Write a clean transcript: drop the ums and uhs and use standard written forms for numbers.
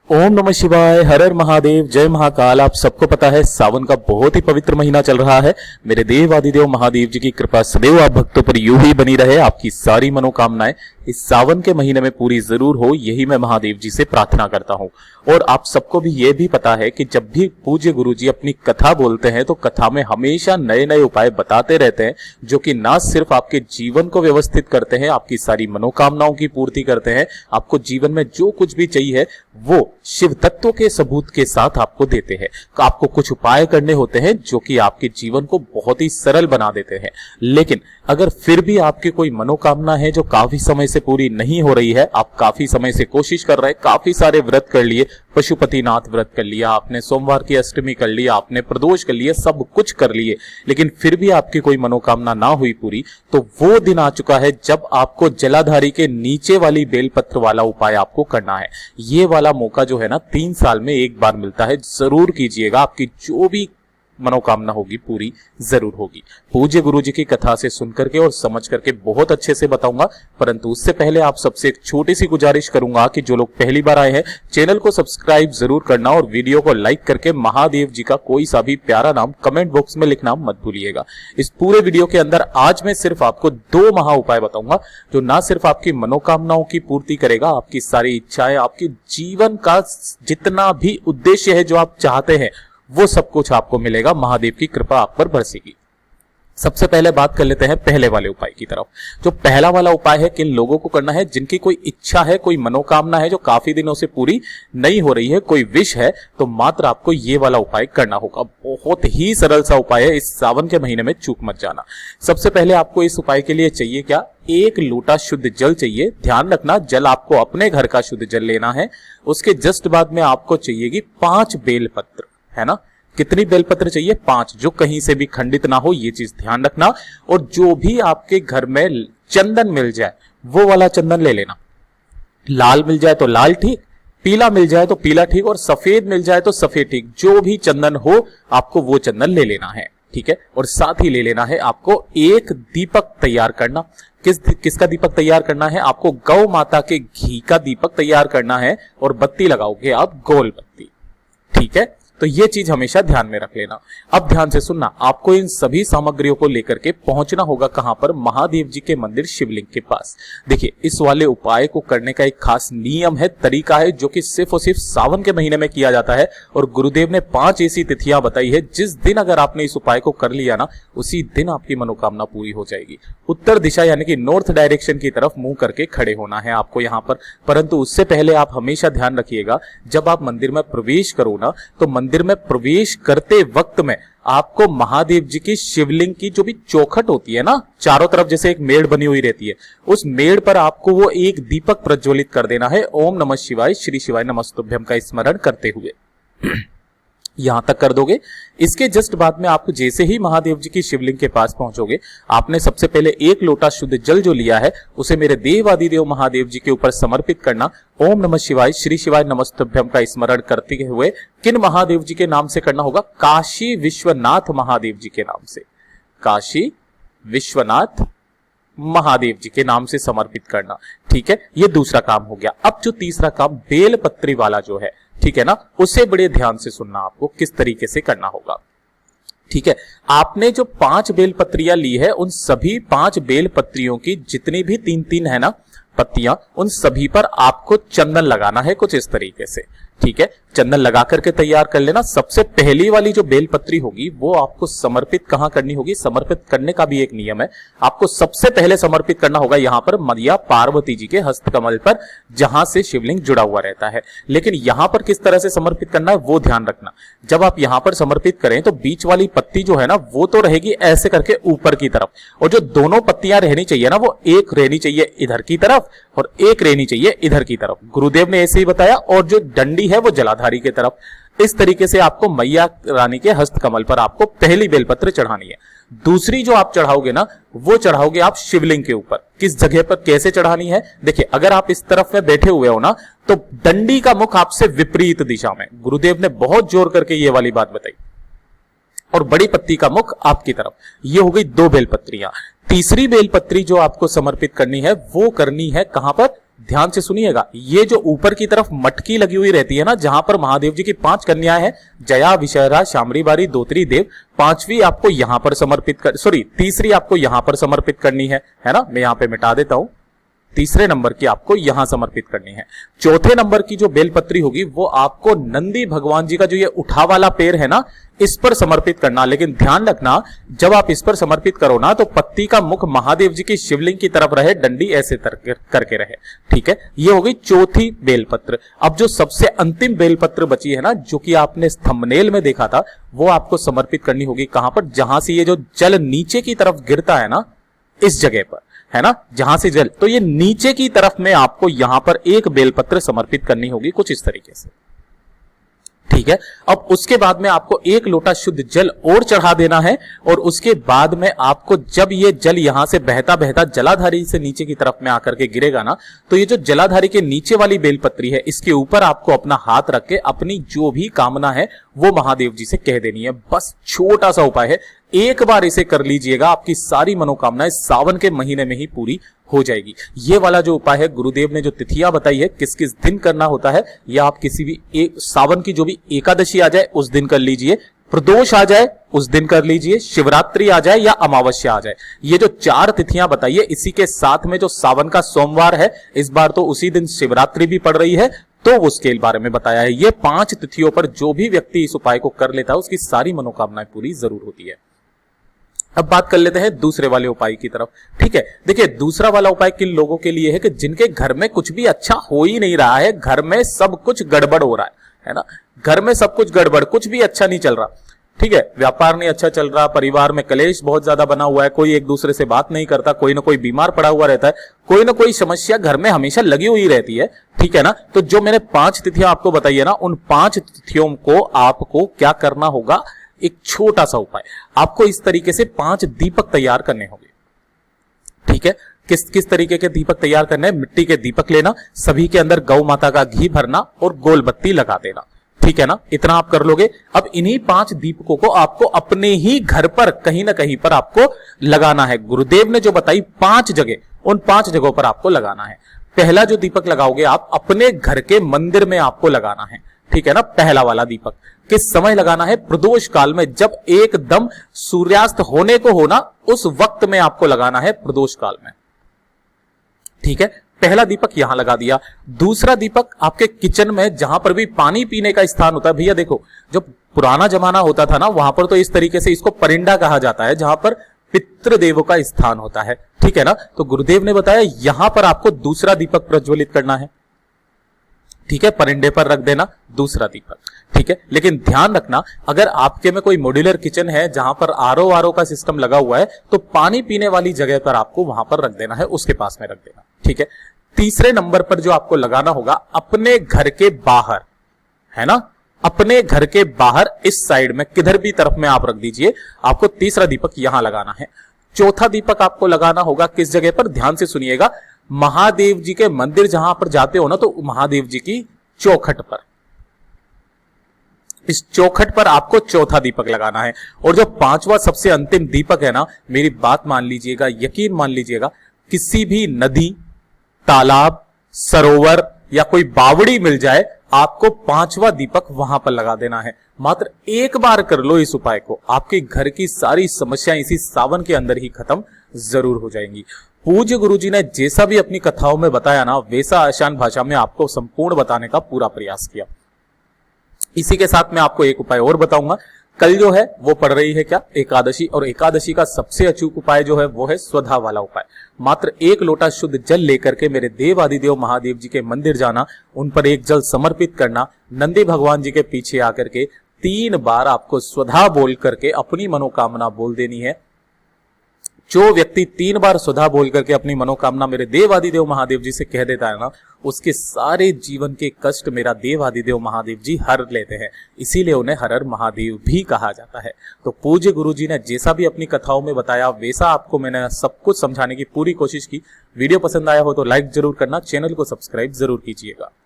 ओम नमः शिवाय, हर हर महादेव, जय महाकाल। आप सबको पता है सावन का बहुत ही पवित्र महीना चल रहा है। मेरे देव आदिदेव महादेव जी की कृपा सदैव आप भक्तों पर यूं ही बनी रहे। आपकी सारी मनोकामनाएं इस सावन के महीने में पूरी जरूर हो, यही मैं महादेव जी से प्रार्थना करता हूं। और आप सबको भी ये भी पता है कि जब भी पूज्य गुरु जी अपनी कथा बोलते हैं तो कथा में हमेशा नए नए उपाय बताते रहते हैं, जो कि ना सिर्फ आपके जीवन को व्यवस्थित करते हैं, आपकी सारी मनोकामनाओं की पूर्ति करते हैं, आपको जीवन में जो कुछ भी चाहिए वो शिव तत्व के सबूत के साथ आपको देते हैं। आपको कुछ उपाय करने होते हैं जो कि आपके जीवन को बहुत ही सरल बना देते हैं। लेकिन अगर फिर भी आपकी कोई मनोकामना है जो काफी समय से पूरी नहीं हो रही है, आप काफी समय से कोशिश कर रहे हैं, काफी सारे व्रत कर लिए, पशुपतिनाथ व्रत कर लिया आपने, सोमवार की अष्टमी कर लिया आपने, प्रदोष कर लिए, सब कुछ कर लिए, लेकिन फिर भी आपकी कोई मनोकामना ना हुई पूरी, तो वो दिन आ चुका है जब आपको जलाधारी के नीचे वाली बेलपत्र वाला उपाय आपको करना है। ये वाला मौका जो है ना 3 साल में एक बार मिलता है, जरूर कीजिएगा। आपकी जो भी मनोकामना होगी पूरी जरूर होगी। पूज्य गुरु जी की कथा से सुन करके और समझ करके बहुत अच्छे से बताऊंगा, परंतु उससे पहले आप सबसे एक छोटी सी गुजारिश करूंगा कि जो लोग पहली बार आए हैं चैनल को सब्सक्राइब जरूर करना और वीडियो को लाइक करके महादेव जी का कोई सा भी प्यारा नाम कमेंट बॉक्स में लिखना मत भूलिएगा। इस पूरे वीडियो के अंदर आज मैं सिर्फ आपको 2 महा उपाय बताऊंगा जो ना सिर्फ आपकी मनोकामनाओं की पूर्ति करेगा, आपकी सारी इच्छाएं, आपकी जीवन का जितना भी उद्देश्य है जो आप चाहते हैं वो सब कुछ आपको मिलेगा। महादेव की कृपा आप पर बरसेगी। सबसे पहले बात कर लेते हैं पहले वाले उपाय की तरफ। जो पहला वाला उपाय है, किन लोगों को करना है जिनकी कोई इच्छा है, कोई मनोकामना है जो काफी दिनों से पूरी नहीं हो रही है, कोई विश है, तो मात्र आपको ये वाला उपाय करना होगा। बहुत ही सरल सा उपाय है, इस सावन के महीने में चूक मत जाना। सबसे पहले आपको इस उपाय के लिए चाहिए क्या? 1 लोटा शुद्ध जल चाहिए। ध्यान रखना, जल आपको अपने घर का शुद्ध जल लेना है। उसके जस्ट बाद में आपको चाहिएगी 5 बेलपत्र, है ना। कितनी बेलपत्र चाहिए? 5, जो कहीं से भी खंडित ना हो, ये चीज ध्यान रखना। और जो भी आपके घर में चंदन मिल जाए वो वाला चंदन ले लेना। लाल मिल जाए तो लाल ठीक, पीला मिल जाए तो पीला ठीक, और सफेद मिल जाए तो सफेद ठीक। जो भी चंदन हो आपको वो चंदन ले लेना है, ठीक है। और साथ ही ले लेना है आपको एक दीपक तैयार करना। किसका दीपक तैयार करना है? आपको गौ माता के घी का दीपक तैयार करना है, और बत्ती लगाओगे आप गोल बत्ती, ठीक है। तो ये चीज हमेशा ध्यान में रख लेना। अब ध्यान से सुनना, आपको इन सभी सामग्रियों को लेकर के पहुंचना होगा कहां पर? महादेव जी के मंदिर शिवलिंग के पास। देखिए, इस वाले उपाय को करने का एक खास नियम है, तरीका है, जो कि सिर्फ और सिर्फ सावन के महीने में किया जाता है। और गुरुदेव ने 5 ऐसी तिथियां बताई है जिस दिन अगर आपने इस उपाय को कर लिया ना, उसी दिन आपकी मनोकामना पूरी हो जाएगी। उत्तर दिशा यानी कि नॉर्थ डायरेक्शन की तरफ मुंह करके खड़े होना है आपको यहां पर। परंतु उससे पहले आप हमेशा ध्यान रखिएगा, जब आप मंदिर में प्रवेश करो ना, तो मंदिर में प्रवेश करते वक्त में आपको महादेव जी की शिवलिंग की जो भी चौखट होती है ना, चारों तरफ जैसे एक मेड़ बनी हुई रहती है, उस मेड़ पर आपको वो एक दीपक प्रज्वलित कर देना है। ओम नमः शिवाय, श्री शिवाय नमस्तुभ्यम का स्मरण करते हुए यहां तक कर दोगे। इसके जस्ट बाद में आपको जैसे ही महादेव जी की शिवलिंग के पास पहुंचोगे, आपने सबसे पहले 1 लोटा शुद्ध जल जो लिया है उसे मेरे देव आदिदेव महादेव जी के ऊपर समर्पित करना। ओम नमः शिवाय, श्री शिवाय नमस्तुभ्यम का स्मरण करते हुए किन महादेव जी के नाम से करना होगा? काशी विश्वनाथ महादेव जी के नाम से। काशी विश्वनाथ महादेव जी के नाम से समर्पित करना, ठीक है। ये दूसरा काम हो गया। अब जो तीसरा काम बेलपत्री वाला जो है, ठीक है ना, उसे बड़े ध्यान से सुनना, आपको किस तरीके से करना होगा, ठीक है। आपने जो 5 बेलपत्रियां ली है, उन सभी 5 बेलपत्रियों की जितनी भी 3-3 है ना पत्तियां, उन सभी पर आपको चंदन लगाना है कुछ इस तरीके से, ठीक है। चंदन लगा करके तैयार कर लेना। सबसे पहली वाली जो बेलपत्री होगी वो आपको समर्पित कहां करनी होगी? समर्पित करने का भी एक नियम है। आपको सबसे पहले समर्पित करना होगा यहां पर मैया पार्वती जी के हस्तकमल पर, जहां से शिवलिंग जुड़ा हुआ रहता है। लेकिन यहां पर किस तरह से समर्पित करना है वो ध्यान रखना। जब आप यहां पर समर्पित करें तो बीच वाली पत्ती जो है ना वो तो रहेगी ऐसे करके ऊपर की तरफ, और जो दोनों पत्तियां रहनी चाहिए ना, वो एक रहनी चाहिए इधर की तरफ और एक रहनी चाहिए इधर की तरफ। गुरुदेव ने ऐसे ही बताया। और जो डंडी है वो जलाधारी की तरफ। इस तरीके से आपको मैया रानी के हस्तकमल पर आपको पहली बेलपत्र चढ़ानी है। दूसरी जो आप चढ़ाओगे ना, वो चढ़ाओगे आप शिवलिंग के ऊपर। किस जगह पर कैसे चढ़ानी है? देखिए, अगर आप इस तरफ में बैठे हुए हो ना, तो डंडी का मुख आपसे विपरीत दिशा में। गुरुदेव ने बहुत जोर करके ये वाली बात बताई। और बड़ी पत्ती का मुख आपकी तरफ। ये हो गई 2 बेलपत्रियां। तीसरी बेलपत्री जो आपको समर्पित करनी है वो करनी है कहां पर? ध्यान से सुनिएगा, ये जो ऊपर की तरफ मटकी लगी हुई रहती है ना, जहां पर महादेव जी की 5 कन्याएं हैं, जया, विषहरा, शामरी बारी, दोत्री देव, 5वीं आपको यहां पर समर्पित कर, सॉरी तीसरी आपको यहां पर समर्पित करनी है ना, मैं यहां पे मिटा देता हूं, तीसरे नंबर की आपको यहां समर्पित करनी है। चौथे नंबर की जो बेलपत्री होगी वो आपको नंदी भगवान जी का जो ये उठा वाला पैर है ना, इस पर समर्पित करना। लेकिन ध्यान रखना, जब आप इस पर समर्पित करो ना, तो पत्ती का मुख महादेव जी की शिवलिंग की तरफ रहे, डंडी ऐसे करके रहे, ठीक है। ये हो गई चौथी बेलपत्र। अब जो सबसे अंतिम बेलपत्र बची है ना, जो कि आपने थंबनेल में देखा था, वो आपको समर्पित करनी होगी कहां पर, जहां से ये जो जल नीचे की तरफ गिरता है ना, इस जगह पर है ना, जहां से जल, तो ये नीचे की तरफ में आपको यहां पर एक बेलपत्र समर्पित करनी होगी, कुछ इस तरीके से, ठीक है। अब उसके बाद में आपको 1 लोटा शुद्ध जल और चढ़ा देना है, और उसके बाद में आपको जब ये जल यहां से बहता बहता जलाधारी से नीचे की तरफ में आकर के गिरेगा ना, तो ये जो जलाधारी के नीचे वाली बेलपत्री है, इसके ऊपर आपको अपना हाथ रख के अपनी जो भी कामना है वो महादेव जी से कह देनी है। बस छोटा सा उपाय है, एक बार इसे कर लीजिएगा, आपकी सारी मनोकामनाएं सावन के महीने में ही पूरी हो जाएगी। ये वाला जो उपाय है, गुरुदेव ने जो तिथियां बताई है, किस किस दिन करना होता है, या आप किसी भी सावन की जो भी एकादशी आ जाए उस दिन कर लीजिए, प्रदोष आ जाए उस दिन कर लीजिए, शिवरात्रि आ जाए या अमावस्या आ जाए। ये जो 4 तिथियां बताइए, इसी के साथ में जो सावन का सोमवार है, इस बार तो उसी दिन शिवरात्रि भी पड़ रही है, तो उसके बारे में बताया है। ये 5 तिथियों पर जो भी व्यक्ति इस उपाय को कर लेता है, उसकी सारी मनोकामनाएं पूरी जरूर होती है। अब बात कर लेते हैं दूसरे वाले उपाय की तरफ, ठीक है। देखिए, दूसरा वाला उपाय किन लोगों के लिए है कि जिनके घर में कुछ भी अच्छा हो ही नहीं रहा है, घर में सब कुछ गड़बड़ हो रहा है ना, घर में सब कुछ गड़बड़, कुछ भी अच्छा नहीं चल रहा, ठीक है, व्यापार नहीं अच्छा चल रहा, परिवार में कलेश बहुत ज्यादा बना हुआ है, कोई एक दूसरे से बात नहीं करता, कोई ना कोई बीमार पड़ा हुआ रहता है, कोई ना कोई समस्या घर में हमेशा लगी हुई रहती है, ठीक है ना। तो जो मैंने 5 तिथियां आपको बताई है ना, उन 5 तिथियों को आपको क्या करना होगा, एक छोटा सा उपाय, आपको इस तरीके से 5 दीपक तैयार करने होंगे, ठीक है। किस तरीके के दीपक तैयार करने हैं, मिट्टी के दीपक लेना, सभी के अंदर गौ माता का घी भरना और गोल बत्ती लगा देना, ठीक है ना, इतना आप कर लोगे। अब इन्हीं 5 दीपकों को आपको अपने ही घर पर कहीं ना कहीं पर आपको लगाना है। गुरुदेव ने जो बताई 5 जगह, उन 5 जगहों पर आपको लगाना है। पहला जो दीपक लगाओगे आप अपने घर के मंदिर में आपको लगाना है, ठीक है ना। पहला वाला दीपक किस समय लगाना है, प्रदोष काल में, जब एकदम सूर्यास्त होने को होना उस वक्त में आपको लगाना है, प्रदोष काल में, ठीक है। पहला दीपक यहां लगा दिया। दूसरा दीपक आपके किचन में, जहां पर भी पानी पीने का स्थान होता है, भैया देखो, जब पुराना जमाना होता था ना, वहां पर तो इस तरीके से इसको परिंडा कहा जाता है, जहां पर पितृदेवों का स्थान होता है, ठीक है ना। तो गुरुदेव ने बताया यहां पर आपको दूसरा दीपक प्रज्वलित करना है, ठीक है, परिंडे पर रख देना दूसरा दीपक, ठीक है। लेकिन ध्यान रखना, अगर आपके में कोई मॉड्यूलर किचन है जहां पर आरओ का सिस्टम लगा हुआ है, तो पानी पीने वाली जगह पर आपको वहां पर रख देना है, उसके पास में रख देना, ठीक है। तीसरे नंबर पर जो आपको लगाना होगा, अपने घर के बाहर, है ना, अपने घर के बाहर इस साइड में किधर भी तरफ में आप रख दीजिए, आपको तीसरा दीपक यहां लगाना है। चौथा दीपक आपको लगाना होगा किस जगह पर, ध्यान से सुनिएगा, महादेव जी के मंदिर जहां पर जाते हो ना, तो महादेव जी की चौखट पर, इस चौखट पर आपको चौथा दीपक लगाना है। और जो 5वां सबसे अंतिम दीपक है ना, मेरी बात मान लीजिएगा, यकीन मान लीजिएगा, किसी भी नदी, तालाब, सरोवर या कोई बावड़ी मिल जाए, आपको 5वां दीपक वहां पर लगा देना है। मात्र एक बार कर लो इस उपाय को, आपके घर की सारी समस्याएं इसी सावन के अंदर ही खत्म जरूर हो जाएंगी। पूज्य गुरुजी ने जैसा भी अपनी कथाओं में बताया ना, वैसा आसान भाषा में आपको संपूर्ण बताने का पूरा प्रयास किया। इसी के साथ मैं आपको एक उपाय और बताऊंगा। कल जो है वो पड़ रही है क्या, एकादशी, और एकादशी का सबसे अचूक उपाय जो है वो है स्वधा वाला उपाय। मात्र 1 लोटा शुद्ध जल लेकर के मेरे देव आदिदेव महादेव जी के मंदिर जाना, उन पर एक जल समर्पित करना, नंदी भगवान जी के पीछे आकर के 3 बार आपको स्वधा बोल करके अपनी मनोकामना बोल देनी है। जो व्यक्ति 3 बार स्वधा बोल करके अपनी मनोकामना मेरे देव आदिदेव महादेव जी से कह देता है ना, उसके सारे जीवन के कष्ट मेरा देव आदिदेव महादेव जी हर लेते हैं। इसीलिए उन्हें हर हर महादेव भी कहा जाता है। तो पूज्य गुरुजी ने जैसा भी अपनी कथाओं में बताया, वैसा आपको मैंने सब कुछ समझाने की पूरी कोशिश की। वीडियो पसंद आया हो तो लाइक जरूर करना, चैनल को सब्सक्राइब जरूर कीजिएगा।